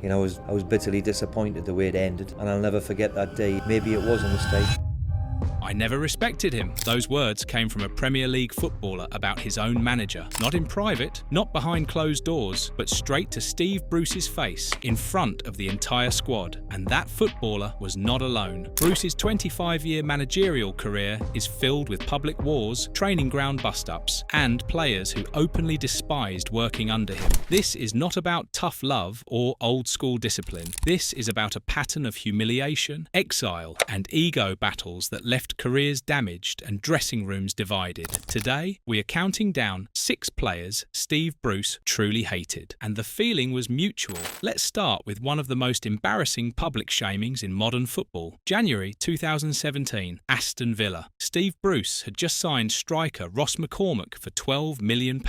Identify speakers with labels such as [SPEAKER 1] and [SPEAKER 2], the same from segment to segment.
[SPEAKER 1] I was bitterly disappointed the way it ended, and I'll never forget that day. Maybe it was a mistake.
[SPEAKER 2] I never respected him. Those words came from a Premier League footballer about his own manager. Not in private, not behind closed doors, but straight to Steve Bruce's face, in front of the entire squad. And that footballer was not alone. Bruce's 25-year managerial career is filled with public wars, training ground bust-ups, and players who openly despised working under him. This is not about tough love or old-school discipline. This is about a pattern of humiliation, exile, and ego battles that left careers damaged and dressing rooms divided. Today, we are counting down 6 players Steve Bruce truly hated. And the feeling was mutual. Let's start with one of the most embarrassing public shamings in modern football. January 2017, Aston Villa. Steve Bruce had just signed striker Ross McCormack for £12 million.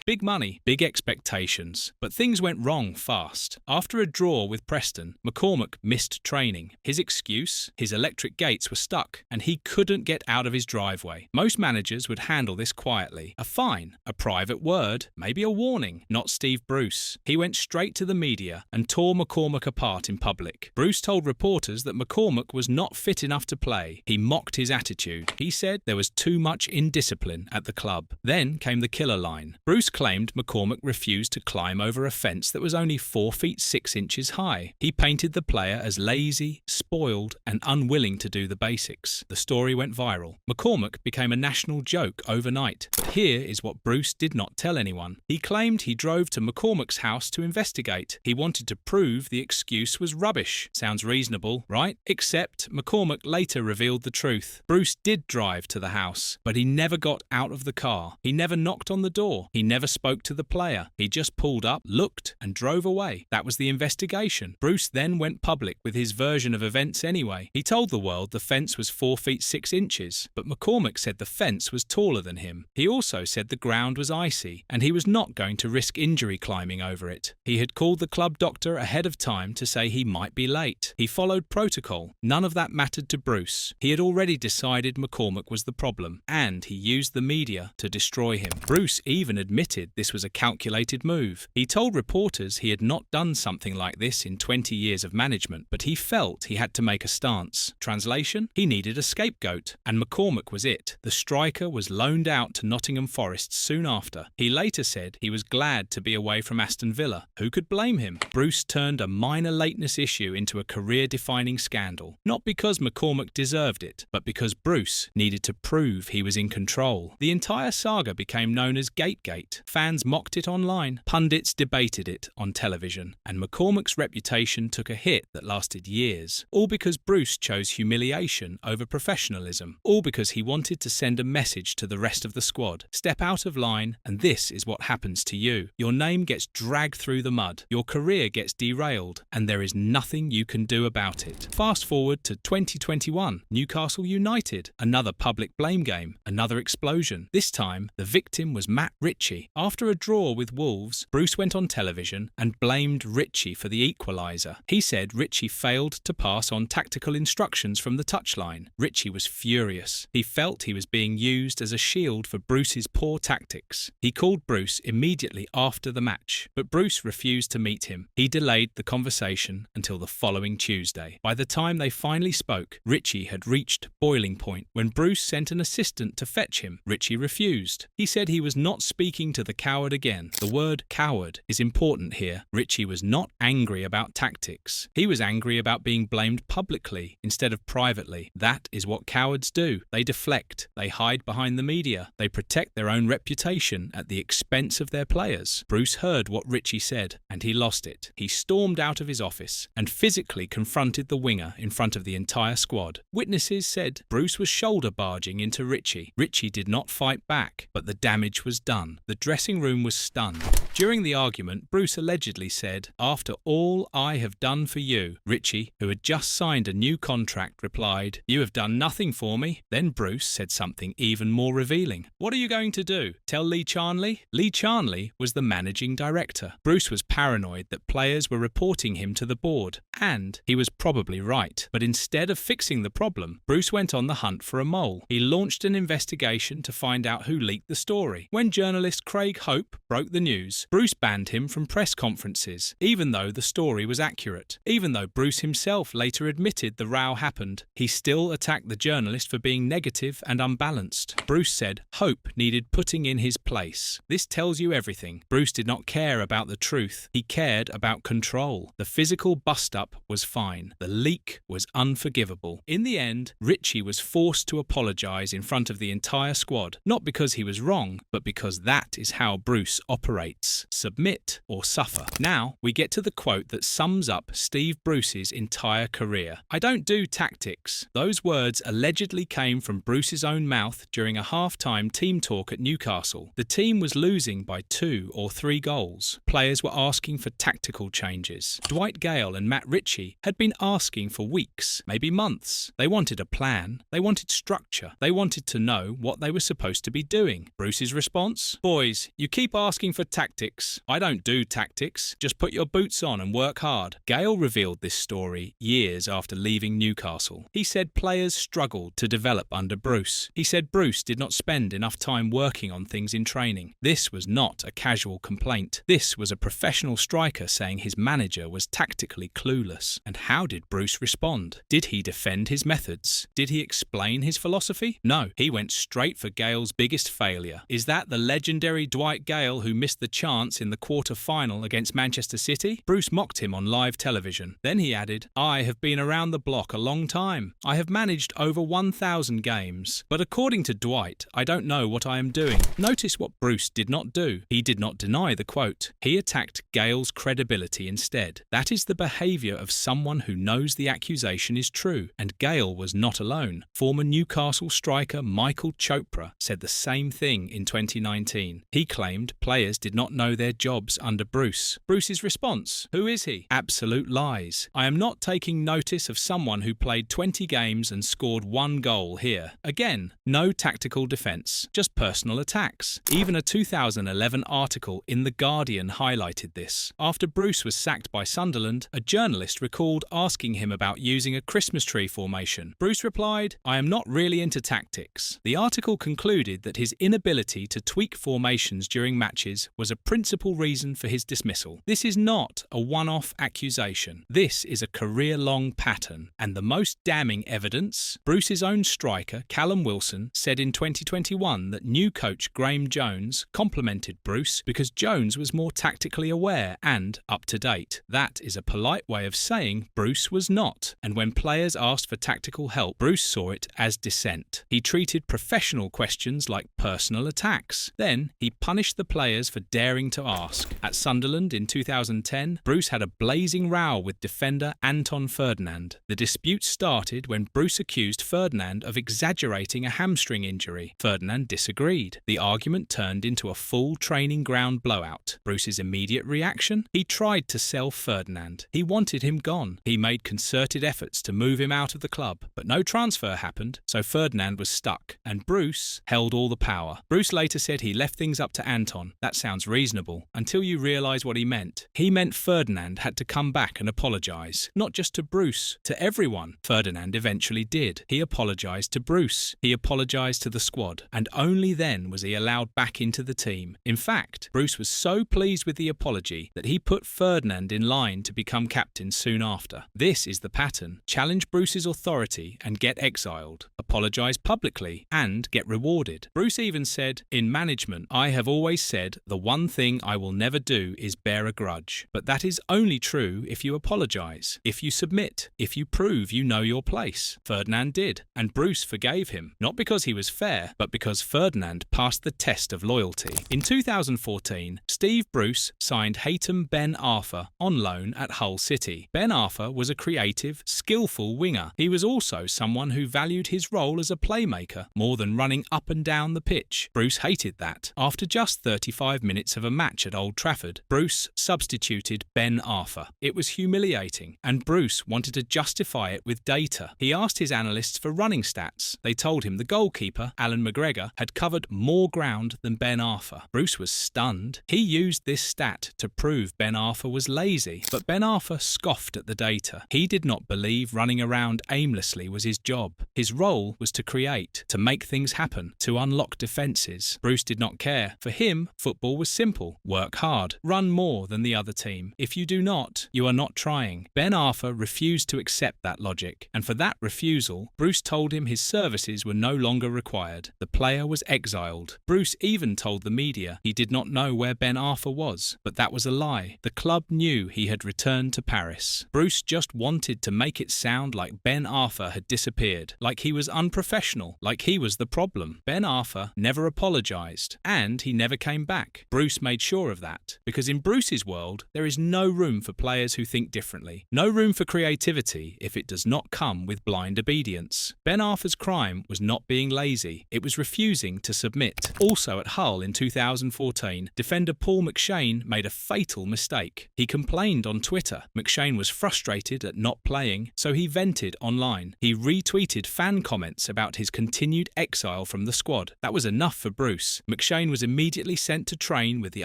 [SPEAKER 2] Big money, big expectations. But things went wrong fast. After a draw with Preston, McCormack missed training. His excuse? His electric gates were stuck, and he couldn't get out of his driveway. Most managers would handle this quietly. A fine, a private word, maybe a warning. Not Steve Bruce. He went straight to the media and tore McCormack apart in public. Bruce told reporters that McCormack was not fit enough to play. He mocked his attitude. He said there was too much indiscipline at the club. Then came the killer line. Bruce claimed McCormack refused to climb over a fence that was only 4 feet 6 inches high. He painted the player as lazy, spoiled, and unwilling to do the basics. The story went viral. McCormack became a national joke overnight. But here is what Bruce did not tell anyone. He claimed he drove to McCormack's house to investigate. He wanted to prove the excuse was rubbish. Sounds reasonable, right? Except McCormack later revealed the truth. Bruce did drive to the house, but he never got out of the car. He never knocked on the door. He never spoke to the player. He just pulled up, looked, and drove away. That was the investigation. Bruce then went public with his version of events anyway. He told the world the fence was 4 feet 6 inches, but McCormack said the fence was taller than him. He also said the ground was icy, and he was not going to risk injury climbing over it. He had called the club doctor ahead of time to say he might be late. He followed protocol. None of that mattered to Bruce. He had already decided McCormack was the problem, and he used the media to destroy him. Bruce even admitted this was a calculated move. He told reporters he had not done something like this in 20 years of management, but he felt he had to make a stance. Translation? He needed a scapegoat, and McCormack was it. The striker was loaned out to Nottingham Forest soon after. He later said he was glad to be away from Aston Villa. Who could blame him? Bruce turned a minor lateness issue into a career-defining scandal. Not because McCormack deserved it, but because Bruce needed to prove he was in control. The entire saga became known as Gategate. Fans mocked it online. Pundits debated it on television. And McCormack's reputation took a hit that lasted years. All because Bruce chose humiliation over professionalism. All because he wanted to send a message to the rest of the squad. Step out of line, and this is what happens to you. Your name gets dragged through the mud. Your career gets derailed, and there is nothing you can do about it. Fast forward to 2021. Newcastle United. Another public blame game. Another explosion. This time, the victim was Matt Ritchie. After a draw with Wolves, Bruce went on television and blamed Ritchie for the equaliser. He said Ritchie failed to pass on tactical instructions from the touchline. Ritchie was furious. He felt he was being used as a shield for Bruce's poor tactics. He called Bruce immediately after the match, but Bruce refused to meet him. He delayed the conversation until the following Tuesday. By the time they finally spoke, Ritchie had reached boiling point. When Bruce sent an assistant to fetch him, Ritchie refused. He said he was not speaking to the coward again. The word coward is important here. Ritchie was not angry about tactics. He was angry about being blamed publicly instead of privately. That is what cowards do. They deflect. They hide behind the media. They protect their own reputation at the expense of their players. Bruce heard what Ritchie said, and he lost it. He stormed out of his office and physically confronted the winger in front of the entire squad. Witnesses said Bruce was shoulder barging into Ritchie. Ritchie did not fight back, but the damage was done. The dressing room was stunned. During the argument, Bruce allegedly said, "After all I have done for you." Ritchie, who had just signed a new contract, replied, "You have done nothing for me." Then Bruce said something even more revealing. "What are you going to do? Tell Lee Charnley?" Lee Charnley was the managing director. Bruce was paranoid that players were reporting him to the board, and he was probably right. But instead of fixing the problem, Bruce went on the hunt for a mole. He launched an investigation to find out who leaked the story. When journalist Craig Hope broke the news, Bruce banned him from press conferences, even though the story was accurate. Even though Bruce himself later admitted the row happened, he still attacked the journalist for being negative and unbalanced. Bruce said hope needed putting in his place. This tells you everything. Bruce did not care about the truth. He cared about control. The physical bust-up was fine. The leak was unforgivable. In the end, Richie was forced to apologise in front of the entire squad, not because he was wrong, but because that is how Bruce operates. Submit or suffer. Now, we get to the quote that sums up Steve Bruce's entire career. "I don't do tactics." Those words allegedly came from Bruce's own mouth during a half-time team talk at Newcastle. The team was losing by 2 or 3 goals. Players were asking for tactical changes. Dwight Gale and Matt Ritchie had been asking for weeks, maybe months. They wanted a plan. They wanted structure. They wanted to know what they were supposed to be doing. Bruce's response? "Boys, you keep asking for tactics. I don't do tactics. Just put your boots on and work hard." Gale revealed this story years after leaving Newcastle. He said players struggled to develop under Bruce. He said Bruce did not spend enough time working on things in training. This was not a casual complaint. This was a professional striker saying his manager was tactically clueless. And how did Bruce respond? Did he defend his methods? Did he explain his philosophy? No, he went straight for Gale's biggest failure. Is that the legendary Dwight Gale who missed the chance in the quarter-final against Manchester City? Bruce mocked him on live television. Then he added, "I have been around the block a long time. I have managed over 1,000 games. But according to Dwight, I don't know what I am doing." Notice what Bruce did not do. He did not deny the quote. He attacked Gale's credibility instead. That is the behaviour of someone who knows the accusation is true. And Gale was not alone. Former Newcastle striker Michael Chopra said the same thing in 2019. He claimed players did not know their jobs under Bruce. Bruce's response? Who is he? Absolute lies. "I am not taking notice of someone who played 20 games and scored 1 goal here." Again, no tactical defence, just personal attacks. Even a 2011 article in The Guardian highlighted this. After Bruce was sacked by Sunderland, a journalist recalled asking him about using a Christmas tree formation. Bruce replied, "I am not really into tactics." The article concluded that his inability to tweak formations during matches was a principal reason for his dismissal. This is not a one-off accusation. This is a career-long pattern. And the most damning evidence? Bruce's own striker, Callum Wilson, said in 2021 that new coach Graham Jones complimented Bruce because Jones was more tactically aware and up-to-date. That is a polite way of saying Bruce was not. And when players asked for tactical help, Bruce saw it as dissent. He treated professional questions like personal attacks. Then he punished the players for daring to ask. At Sunderland in 2010, Bruce had a blazing row with defender Anton Ferdinand. The dispute started when Bruce accused Ferdinand of exaggerating a hamstring injury. Ferdinand disagreed. The argument turned into a full training ground blowout. Bruce's immediate reaction? He tried to sell Ferdinand. He wanted him gone. He made concerted efforts to move him out of the club, but no transfer happened, so Ferdinand was stuck, and Bruce held all the power. Bruce later said he left things up to Anton. That sounds reasonable, until you realise what he meant. He meant Ferdinand had to come back and apologise, not just to Bruce, to everyone. Ferdinand eventually did. He apologised to Bruce. He apologised to the squad, and only then was he allowed back into the team. In fact, Bruce was so pleased with the apology that he put Ferdinand in line to become captain soon after. This is the pattern. Challenge Bruce's authority and get exiled. Apologise publicly and get rewarded. Bruce even said, "In management, I have always said the one thing I will never do is bear a grudge. But that is only true if you apologise, if you submit, if you prove you know your place." Ferdinand did, and Bruce forgave him, not because he was fair, but because Ferdinand passed the test of loyalty. In 2014, Steve Bruce signed Haytham Ben Arfa on loan at Hull City. Ben Arfa was a creative, skillful winger. He was also someone who valued his role as a playmaker more than running up and down the pitch. Bruce hated that. After just 35 minutes of a match at Old Trafford, Bruce substituted Ben Arfa. It was humiliating, and Bruce wanted to justify it with data. He asked his analysts for running stats. They told him the goalkeeper, Alan McGregor, had covered more ground than Ben Arfa. Bruce was stunned. He used this stat to prove Ben Arfa was lazy, but Ben Arfa scoffed at the data. He did not believe running around aimlessly was his job. His role was to create, to make things happen, to unlock defences. Bruce did not care. For him, football was simple. simple. Work hard. Run more than the other team. If you do not, you are not trying. Ben Arthur refused to accept that logic, and for that refusal, Bruce told him his services were no longer required. The player was exiled. Bruce even told the media he did not know where Ben Arthur was, but that was a lie. The club knew he had returned to Paris. Bruce just wanted to make it sound like Ben Arthur had disappeared, like he was unprofessional, like he was the problem. Ben Arthur never apologized, and he never came back. Bruce made sure of that, because in Bruce's world, there is no room for players who think differently. No room for creativity if it does not come with blind obedience. Ben Arthur's crime was not being lazy, it was refusing to submit. Also at Hull in 2014, defender Paul McShane made a fatal mistake. He complained on Twitter. McShane was frustrated at not playing, so he vented online. He retweeted fan comments about his continued exile from the squad. That was enough for Bruce. McShane was immediately sent to train with the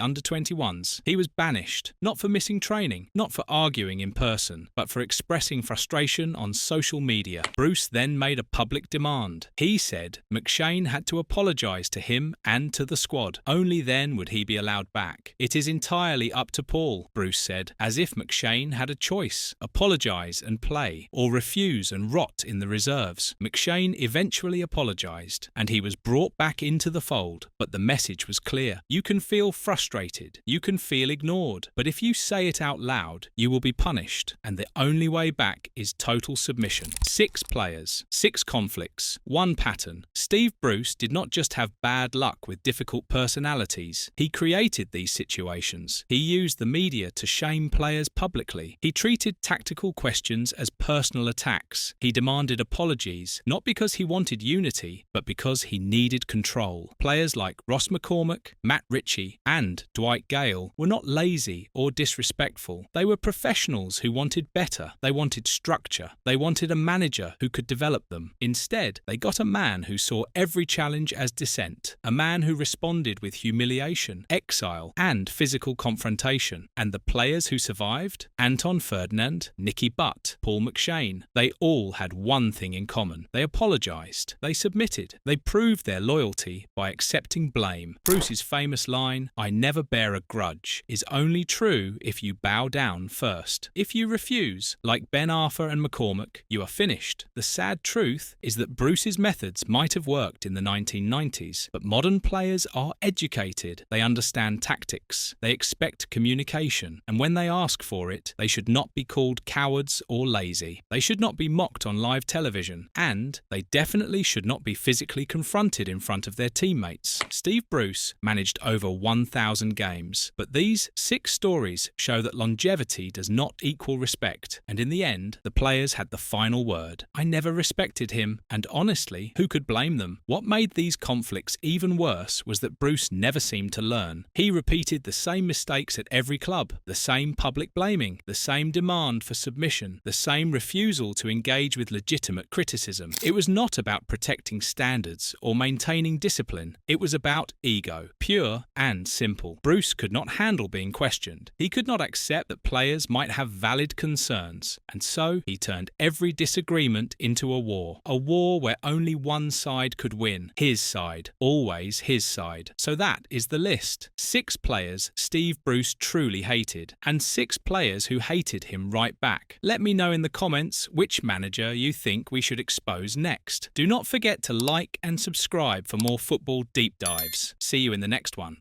[SPEAKER 2] under-21s. He was banished, not for missing training, not for arguing in person, but for expressing frustration on social media. Bruce then made a public demand. He said McShane had to apologise to him and to the squad. Only then would he be allowed back. It is entirely up to Paul, Bruce said, as if McShane had a choice: apologise and play, or refuse and rot in the reserves. McShane eventually apologised, and he was brought back into the fold, but the message was clear. You can feel frustrated, you can feel ignored, but if you say it out loud, you will be punished, and the only way back is total submission. 6 players, 6 conflicts, 1 pattern. Steve Bruce did not just have bad luck with difficult personalities. He created these situations. He used the media to shame players publicly. He treated tactical questions as personal attacks. He demanded apologies, not because he wanted unity, but because he needed control. Players like Ross McCormack, Matt Ritchie, and Dwight Gale were not lazy or disrespectful. They were professionals who wanted better. They wanted structure. They wanted a manager who could develop them. Instead, they got a man who saw every challenge as dissent, a man who responded with humiliation, exile, and physical confrontation. And the players who survived? Anton Ferdinand, Nicky Butt, Paul McShane. They all had one thing in common. They apologised. They submitted. They proved their loyalty by accepting blame. Bruce's famous line, "I never bear a grudge," is only true if you bow down first. If you refuse, like Ben Arthur and McCormack, you are finished. The sad truth is that Bruce's methods might have worked in the 1990s, but modern players are educated. They understand tactics. They expect communication, and when they ask for it, they should not be called cowards or lazy. They should not be mocked on live television, and they definitely should not be physically confronted in front of their teammates. Steve Bruce managed over 1,000 games, but these 6 stories show that longevity does not equal respect, and in the end, the players had the final word. I never respected him, and honestly, who could blame them? What made these conflicts even worse was that Bruce never seemed to learn. He repeated the same mistakes at every club, the same public blaming, the same demand for submission, the same refusal to engage with legitimate criticism. It was not about protecting standards or maintaining discipline. It was about ego, pure and simple. Bruce could not handle being questioned. He could not accept that players might have valid concerns, and so he turned every disagreement into a war where only one side could win. His side, always his side. So that is the list. 6 players Steve Bruce truly hated, and 6 players who hated him right back. Let me know in the comments which manager you think we should expose next. Do not forget to like and subscribe for more football deep dives. See you in the next one.